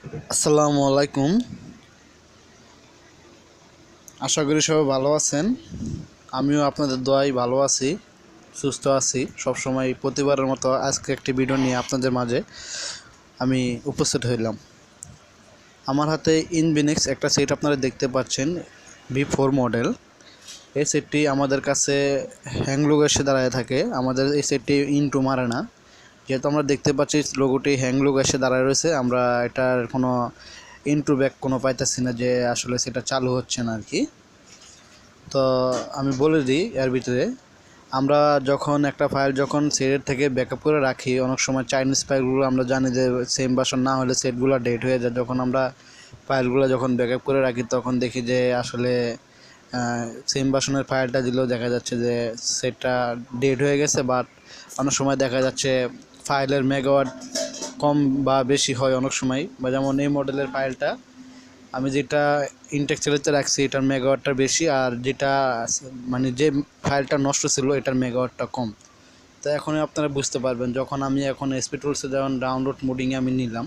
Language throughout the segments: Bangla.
আসসালামু আলাইকুম। আশা করি সবাই ভালো আছেন। আমিও আপনাদের দোয়ায় ভালো আছি, সুস্থ আছি। সবসময় প্রতিবারের মতো আজকে একটি ভিডিও নিয়ে আপনাদের মাঝে আমি উপস্থিত হইলাম। আমার হাতে ইনফিনিক্স একটা সেট আপনারা দেখতে পাচ্ছেন, V4 মডেল। এই সেটটি আমাদের কাছে হ্যাংলুগ এসে দাঁড়ায় থাকে। আমাদের এই সেটটি ইনটু মারে না, যেহেতু আমরা দেখতে পাচ্ছি লোগোটি হ্যাংলুগ এসে দাঁড়ায় রয়েছে। আমরা এটার কোনো ইনটু ব্যাক কোনো পাইতেছি না, যে আসলে সেটা চালু হচ্ছে না আর কি। তো আমি বলে দিই, এর ভিতরে আমরা যখন একটা ফাইল যখন সেটের থেকে ব্যাকআপ করে রাখি, অনেক সময় চাইনিজ ফাইলগুলো আমরা জানি যে সেম ভার্সন না হলে সেটগুলো ডেট হয়ে যায়। যখন আমরা ফাইলগুলো যখন ব্যাকআপ করে রাখি তখন দেখি যে আসলে সেম ভার্সনের ফাইলটা দিলেও দেখা যাচ্ছে যে সেটটা ডেট হয়ে গেছে। বাট অনেক সময় দেখা যাচ্ছে ফাইলের মেগাওয়াট কম বা বেশি হয় অনেক সময়। বা যেমন এই মডেলের ফাইলটা আমি যেটা ইনটেক চ্যানেলতে রাখছি এটার মেগাওয়াটটা বেশি, আর যেটা মানে যে ফাইলটা নষ্ট ছিল এটার মেগাওয়াটটা কম। তো এখন আপনারা বুঝতে পারবেন, যখন আমি এখন এসপি টুলসে যখন ডাউনলোড মোডিংয়ে আমি নিলাম,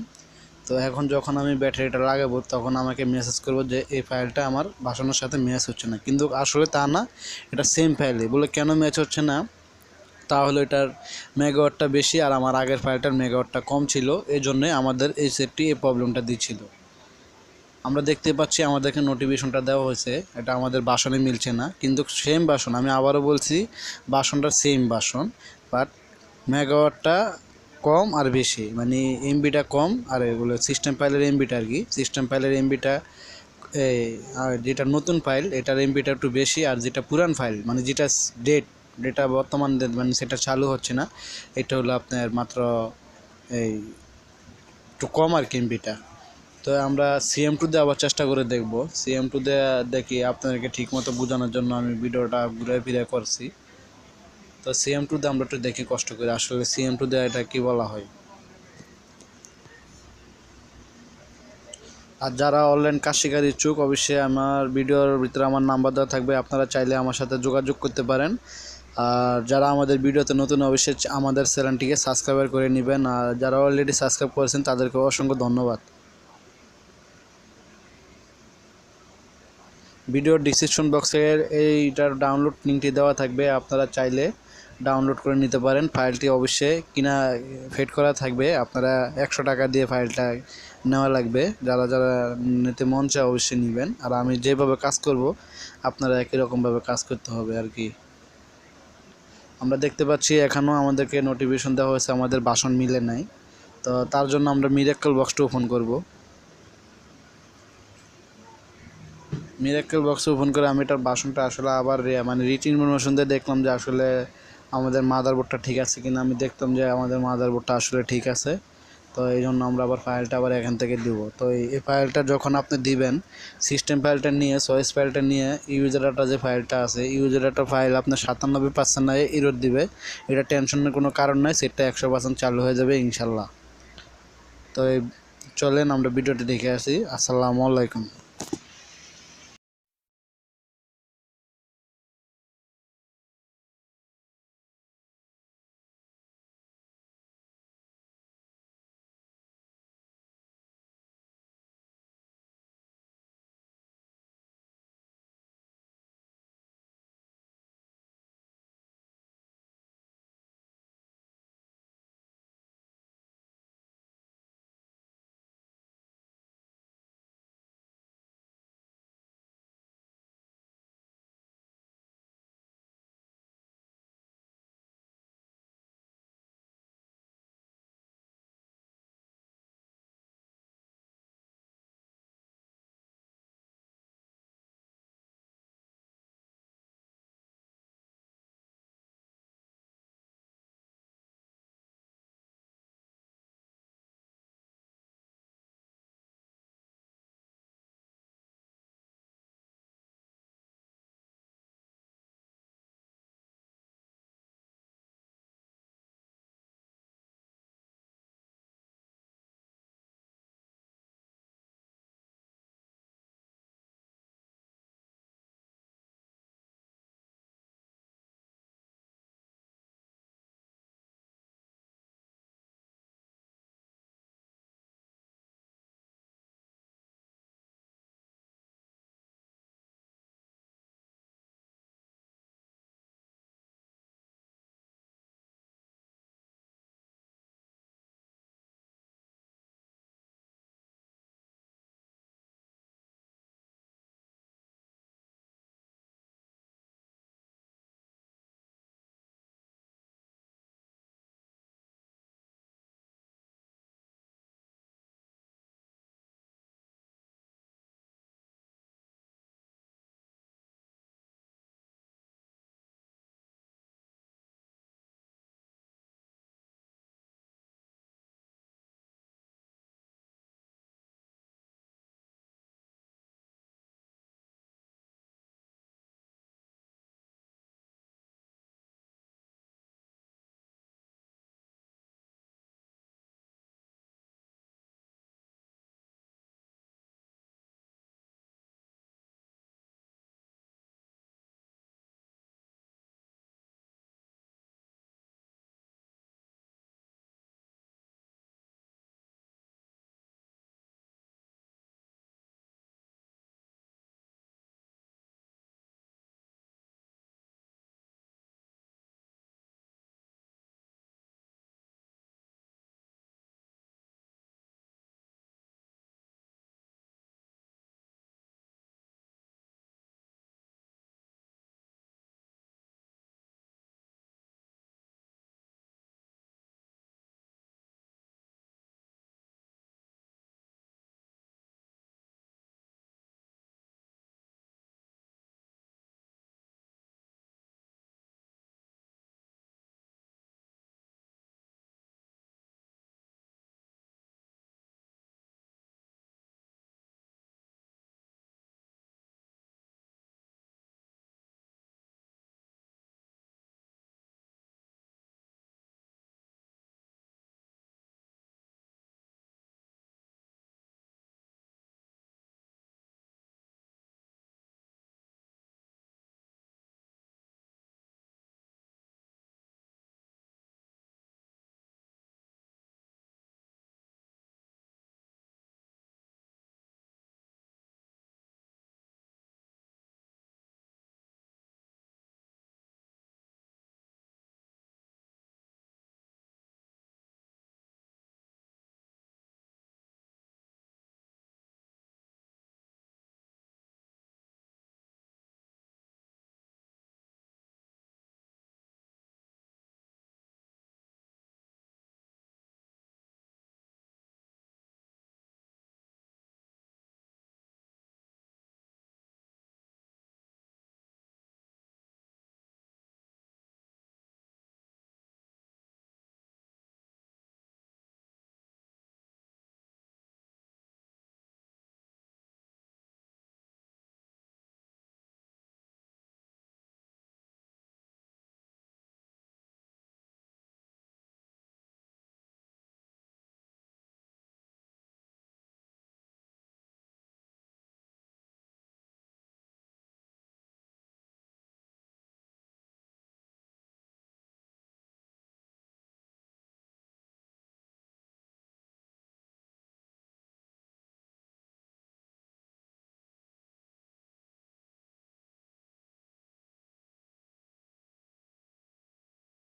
তো এখন যখন আমি ব্যাটারিটা লাগাবো তখন আমাকে মেসেজ করবো যে এই ফাইলটা আমার ভাষণের সাথে ম্যাচ হচ্ছে না। কিন্তু আসলে তা না, এটা সেম ফাইলে। বলে কেন ম্যাচ হচ্ছে না? তাহলে এটার মেগাওয়াটটা বেশি আর আমার আগের ফাইলটার মেগাওয়াটটা কম ছিল, এই জন্যে আমাদের এই সেটটি এই প্রবলেমটা দিচ্ছিল। আমরা দেখতে পাচ্ছি আমাদেরকে নোটিফিকেশনটা দেওয়া হয়েছে, এটা আমাদের বাসনে মিলছে না। কিন্তু সেম বাসন, আমি আবারও বলছি, বাসনটা সেম বাসন, বাট মেগাওয়াটটা কম আর বেশি, মানে এমবিটা কম। আর এগুলো সিস্টেম ফাইলের এমবিটা আর কি, সিস্টেম ফাইলের এমবিটা এই আর যেটা নতুন ফাইল এটার এমবিটা একটু বেশি, আর যেটা পুরান ফাইল মানে যেটা যেটা বর্তমান মানে সেটা চালু হচ্ছে না, এটা হলো আপনার মাত্র এই একটু কম আর কি এমবিটা। তো আমরা CM2 দিয়ে আবার চেষ্টা করে দেখব। CM2 দিয়ে দেখি আপনাদেরকে ঠিকমতো বোঝানোর জন্য আমি ভিডিওটা ঘুরে ফিরে করছি। তো CM2 দিয়ে আমরা একটু দেখি কষ্ট করে আসলে CM2 দিয়ে এটা কি বলা হয়। আর যারা অনলাইন কাজ শেখার ইচ্ছুক, অবশ্যই আমার ভিডিওর ভিতরে আমার নাম্বার দেওয়া থাকবে, আপনারা চাইলে আমার সাথে যোগাযোগ করতে পারেন। আর যারা আমাদের ভিডিওতে নতুন, অবশ্যই আমাদের চ্যানেলটিকে সাবস্ক্রাইব করে নেবেন। আর যারা অলরেডি সাবস্ক্রাইব করেছেন তাদেরকে অসংখ্য ধন্যবাদ। ভিডিওর ডিসক্রিপশন বক্সের এইটার ডাউনলোড লিঙ্কটি দেওয়া থাকবে, আপনারা চাইলে ডাউনলোড করে নিতে পারেন। ফাইলটি অবশ্যই কিনা ফেড করা থাকবে, আপনারা 100 টাকা দিয়ে ফাইলটা নেওয়া লাগবে। যারা যারা নিতে মন চায় অবশ্যই নেবেন। আর আমি যেভাবে কাজ করব আপনারা একই রকমভাবে কাজ করতে হবে আর কি। আমরা দেখতে পাচ্ছি এখনও আমাদেরকে নোটিফিকেশন দেওয়া হয়েছে আমাদের বাসন মিলে নাই, তো তার জন্য আমরা মিরাক্কেল বক্সটা ওপেন করব। মিরাক্কেল বক্স ওপেন করে আমি এটার বাসনটা আসলে আবার মানে রিইনফরমেশন দিয়ে দেখলাম যে আসলে আমাদের মাদারবোর্ডটা ঠিক আছে কিনা। আমি দেখতাম যে আমাদের মাদারবোর্ডটা আসলে ঠিক আছে, তো এই জন্য আমরা আবার ফাইলটা আবার এখান থেকে দিব। তো এই ফাইলটা যখন আপনি দিবেন, সিস্টেম ফাইলটা নিয়ে চয়েস ফাইলটা নিয়ে ইউজার ডাটা যে ফাইলটা আছে, ইউজার ডাটা ফাইল আপনার 97% না এরর দিবে। এটা টেনশনের কোনো কারণ নাই, সেটটা 100% চালু হয়ে যাবে ইনশাল্লাহ। তো চলেন আমরা ভিডিওটি দেখে আসি। আসসালামু আলাইকুম।